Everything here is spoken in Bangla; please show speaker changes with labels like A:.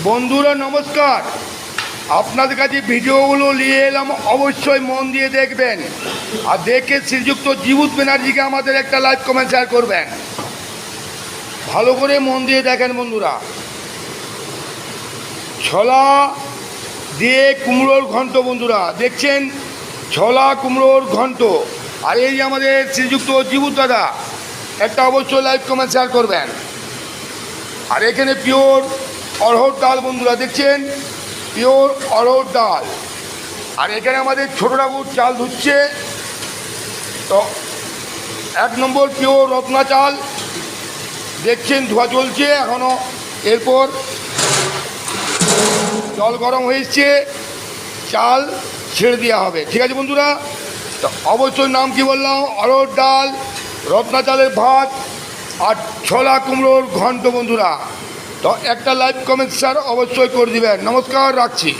A: বন্ধুরা নমস্কার, আপনাদের কাছে ভিডিওগুলো নিয়ে এলাম, অবশ্যই মন দিয়ে দেখবেন আর দেখে শ্রীযুক্ত জীবুত ব্যানার্জিকে আমাদের একটা লাইক কমেন্ট শেয়ার করবেন। ভালো করে মন দিয়ে দেখেন বন্ধুরা। ছোলা দিয়ে কুমড়োর ঘন্ট বন্ধুরা দেখছেন, ছোলা কুমড়োর ঘন্ট। আর এই আমাদের শ্রীযুক্ত জীবুত দাদা, একটা অবশ্যই লাইক কমেন্ট শেয়ার করবেন। আর এখানে পিওর অড়হর ডাল বন্ধুরা দেখছেন, পিওর অড়হর ডাল। আর এখানে আমাদের ছোট ঠাকুর চাল ধুচ্ছে, তো 1 নম্বর পিওর রত্না চাল দেখছেন, ধোয়া চলছে এখনও। এরপর জল গরম হয়েছে, চাল ছেড়ে দেওয়া হবে। ঠিক আছে বন্ধুরা, তো অবশ্যই নাম কি বললাম, অড়হর ডাল, রত্না চালের ভাত আর ছোলা কুমড়োর ঘন্ট বন্ধুরা। তো একটা লাইক কমেন্ট শেয়ার অবশ্যই করে দিবেন। নমস্কার, রাখছি।